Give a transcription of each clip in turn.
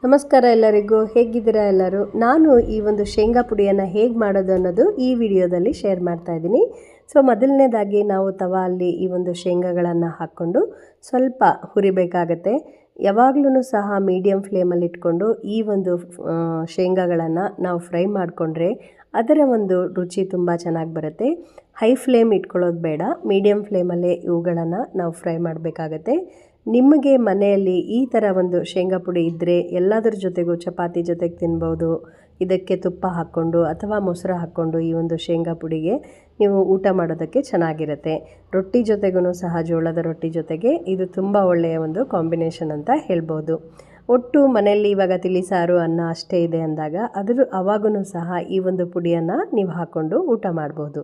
ನಮಸ್ಕಾರ ಎಲ್ಲರಿಗೂ, ಹೇಗಿದ್ದೀರಾ ಎಲ್ಲರೂ? ನಾನು ಈ ಒಂದು ಶೇಂಗಾ ಪುಡಿಯನ್ನು ಹೇಗೆ ಮಾಡೋದು ಅನ್ನೋದು ಈ ವಿಡಿಯೋದಲ್ಲಿ ಶೇರ್ ಮಾಡ್ತಾ ಇದ್ದೀನಿ. ಸೊ ಮೊದಲನೇದಾಗಿ ನಾವು ತವಾಲ್ಲಿ ಈ ಒಂದು ಶೇಂಗಾಗಳನ್ನು ಹಾಕ್ಕೊಂಡು ಸ್ವಲ್ಪ ಹುರಿಬೇಕಾಗತ್ತೆ. ಯಾವಾಗಲೂ ಸಹ ಮೀಡಿಯಮ್ ಫ್ಲೇಮಲ್ಲಿ ಇಟ್ಕೊಂಡು ಈ ಒಂದು ಶೇಂಗಾಗಳನ್ನು ನಾವು ಫ್ರೈ ಮಾಡಿಕೊಂಡ್ರೆ ಅದರ ಒಂದು ರುಚಿ ತುಂಬ ಚೆನ್ನಾಗಿ ಬರುತ್ತೆ. ಹೈ ಫ್ಲೇಮ್ ಇಟ್ಕೊಳ್ಳೋದು ಬೇಡ, ಮೀಡಿಯಮ್ ಫ್ಲೇಮಲ್ಲೇ ಇವುಗಳನ್ನು ನಾವು ಫ್ರೈ ಮಾಡಬೇಕಾಗತ್ತೆ. ನಿಮಗೆ ಮನೆಯಲ್ಲಿ ಈ ಥರ ಒಂದು ಶೇಂಗಾ ಪುಡಿ ಇದ್ದರೆ ಎಲ್ಲದರ ಜೊತೆಗೂ ಚಪಾತಿ ಜೊತೆಗೆ ತಿನ್ಬೋದು. ಇದಕ್ಕೆ ತುಪ್ಪ ಹಾಕ್ಕೊಂಡು ಅಥವಾ ಮೊಸರು ಹಾಕ್ಕೊಂಡು ಈ ಒಂದು ಶೇಂಗಾ ಪುಡಿಗೆ ನೀವು ಊಟ ಮಾಡೋದಕ್ಕೆ ಚೆನ್ನಾಗಿರುತ್ತೆ. ರೊಟ್ಟಿ ಜೊತೆಗೂ ಸಹ, ಜೋಳದ ರೊಟ್ಟಿ ಜೊತೆಗೆ ಇದು ತುಂಬ ಒಳ್ಳೆಯ ಒಂದು ಕಾಂಬಿನೇಷನ್ ಅಂತ ಹೇಳ್ಬೋದು. ಒಟ್ಟು ಮನೆಯಲ್ಲಿ ಇವಾಗ ತಿಳಿಸಾರು ಅನ್ನ ಅಷ್ಟೇ ಇದೆ ಅಂದಾಗ ಅವಾಗೂ ಸಹ ಈ ಒಂದು ಪುಡಿಯನ್ನು ನೀವು ಹಾಕ್ಕೊಂಡು ಊಟ ಮಾಡ್ಬೋದು.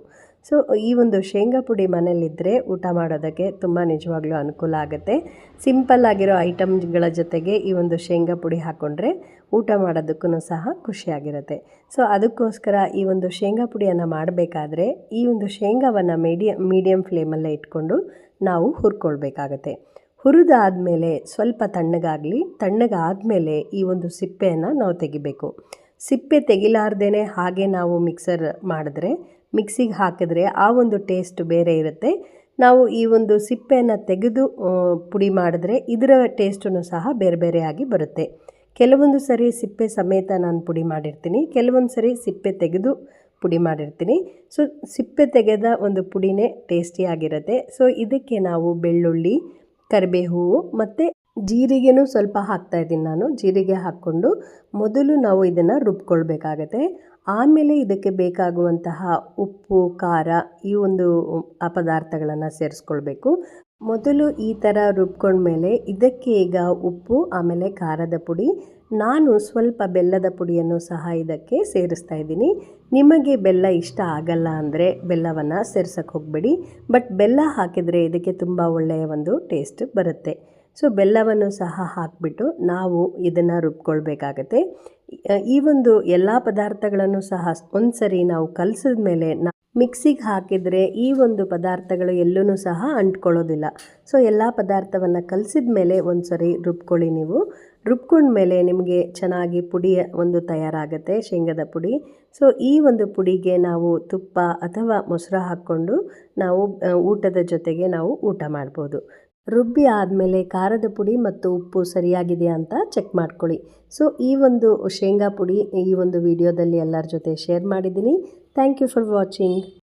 ಸೊ ಈ ಒಂದು ಶೇಂಗಾ ಪುಡಿ ಮನೆಯಲ್ಲಿದ್ದರೆ ಊಟ ಮಾಡೋದಕ್ಕೆ ತುಂಬ ನಿಜವಾಗ್ಲೂ ಅನುಕೂಲ ಆಗುತ್ತೆ. ಸಿಂಪಲ್ ಆಗಿರೋ ಐಟಮ್ಗಳ ಜೊತೆಗೆ ಈ ಒಂದು ಶೇಂಗಾ ಪುಡಿ ಹಾಕ್ಕೊಂಡ್ರೆ ಊಟ ಮಾಡೋದಕ್ಕೂ ಸಹ ಖುಷಿಯಾಗಿರುತ್ತೆ. ಸೊ ಅದಕ್ಕೋಸ್ಕರ ಈ ಒಂದು ಶೇಂಗಾ ಪುಡಿಯನ್ನು ಮಾಡಬೇಕಾದ್ರೆ ಈ ಒಂದು ಶೇಂಗಾವನ್ನು ಮೀಡಿಯಮ್ ಫ್ಲೇಮಲ್ಲೇ ಇಟ್ಕೊಂಡು ನಾವು ಹುರ್ಕೊಳ್ಬೇಕಾಗತ್ತೆ. ಹುರಿದಾದಮೇಲೆ ಸ್ವಲ್ಪ ತಣ್ಣಗಾದಮೇಲೆ ಈ ಒಂದು ಸಿಪ್ಪೆಯನ್ನು ನಾವು ತೆಗಿಬೇಕು. ಸಿಪ್ಪೆ ತೆಗಿಲಾರ್ದೇ ಹಾಗೆ ನಾವು ಮಿಕ್ಸಿಗೆ ಹಾಕಿದ್ರೆ ಆ ಒಂದು ಟೇಸ್ಟ್ ಬೇರೆ ಇರುತ್ತೆ. ನಾವು ಈ ಒಂದು ಸಿಪ್ಪೆಯನ್ನು ತೆಗೆದು ಪುಡಿ ಮಾಡಿದ್ರೆ ಇದರ ಟೇಸ್ಟೂ ಸಹ ಬೇರೆ ಬೇರೆಯಾಗಿ ಬರುತ್ತೆ. ಕೆಲವೊಂದು ಸರಿ ಸಿಪ್ಪೆ ಸಮೇತ ನಾನು ಪುಡಿ ಮಾಡಿರ್ತೀನಿ, ಕೆಲವೊಂದು ಸರಿ ಸಿಪ್ಪೆ ತೆಗೆದು ಪುಡಿ ಮಾಡಿರ್ತೀನಿ. ಸೊ ಸಿಪ್ಪೆ ತೆಗೆದ ಒಂದು ಪುಡಿನೇ ಟೇಸ್ಟಿಯಾಗಿರುತ್ತೆ. ಸೊ ಇದಕ್ಕೆ ನಾವು ಬೆಳ್ಳುಳ್ಳಿ, ಕರಿಬೇವು ಮತ್ತು ಜೀರಿಗೆನೂ ಸ್ವಲ್ಪ ಹಾಕ್ತಾಯಿದ್ದೀನಿ ನಾನು. ಜೀರಿಗೆ ಹಾಕ್ಕೊಂಡು ಮೊದಲು ನಾವು ಇದನ್ನು ರುಬ್ಕೊಳ್ಬೇಕಾಗತ್ತೆ. ಆಮೇಲೆ ಇದಕ್ಕೆ ಬೇಕಾಗುವಂತಹ ಉಪ್ಪು, ಖಾರ ಈ ಒಂದು ಪದಾರ್ಥಗಳನ್ನು ಸೇರಿಸ್ಕೊಳ್ಬೇಕು. ಮೊದಲು ಈ ಥರ ರುಬ್ಕೊಂಡ್ಮೇಲೆ ಇದಕ್ಕೆ ಈಗ ಉಪ್ಪು, ಆಮೇಲೆ ಖಾರದ ಪುಡಿ, ನಾನು ಸ್ವಲ್ಪ ಬೆಲ್ಲದ ಪುಡಿಯನ್ನು ಸಹ ಇದಕ್ಕೆ ಸೇರಿಸ್ತಾ ಇದ್ದೀನಿ. ನಿಮಗೆ ಬೆಲ್ಲ ಇಷ್ಟ ಆಗಲ್ಲ ಅಂದರೆ ಬೆಲ್ಲವನ್ನು ಸೇರ್ಸೋಕ್ಕೆ ಹೋಗಬೇಡಿ, ಬಟ್ ಬೆಲ್ಲ ಹಾಕಿದರೆ ಇದಕ್ಕೆ ತುಂಬ ಒಳ್ಳೆಯ ಒಂದು ಟೇಸ್ಟ್ ಬರುತ್ತೆ. ಸೊ ಬೆಲ್ಲವನ್ನು ಸಹ ಹಾಕಿಬಿಟ್ಟು ನಾವು ಇದನ್ನು ರುಬ್ಕೊಳ್ಬೇಕಾಗತ್ತೆ. ಈ ಒಂದು ಎಲ್ಲ ಪದಾರ್ಥಗಳನ್ನು ಸಹ ಒಂದು ಸರಿ ನಾವು ಕಲಸಿದ ಮೇಲೆ ಮಿಕ್ಸಿಗೆ ಹಾಕಿದರೆ ಈ ಒಂದು ಪದಾರ್ಥಗಳು ಎಲ್ಲೂ ಸಹ ಅಂಟ್ಕೊಳ್ಳೋದಿಲ್ಲ. ಸೊ ಎಲ್ಲ ಪದಾರ್ಥವನ್ನು ಕಲಸಿದ ಮೇಲೆ ಒಂದು ಸರಿ ರುಬ್ಕೊಳ್ಳಿ. ನೀವು ರುಬ್ಕೊಂಡ್ಮೇಲೆ ನಿಮಗೆ ಚೆನ್ನಾಗಿ ಪುಡಿ ಒಂದು ತಯಾರಾಗುತ್ತೆ, ಶೇಂಗಾದ ಪುಡಿ. ಸೊ ಈ ಒಂದು ಪುಡಿಗೆ ನಾವು ತುಪ್ಪ ಅಥವಾ ಮೊಸರು ಹಾಕ್ಕೊಂಡು ನಾವು ಊಟದ ಜೊತೆಗೆ ನಾವು ಊಟ ಮಾಡ್ಬೋದು. ರುಬ್ಬಿ ಆದಮೇಲೆ ಖಾರದ ಪುಡಿ ಮತ್ತು ಉಪ್ಪು ಸರಿಯಾಗಿದೆಯಾ ಅಂತ ಚೆಕ್ ಮಾಡ್ಕೊಳ್ಳಿ. ಸೊ ಈ ಒಂದು ಶೇಂಗಾ ಪುಡಿ ಈ ಒಂದು ವಿಡಿಯೋದಲ್ಲಿ ಎಲ್ಲರ ಜೊತೆ ಶೇರ್ ಮಾಡಿದ್ದೀನಿ. Thank you for watching.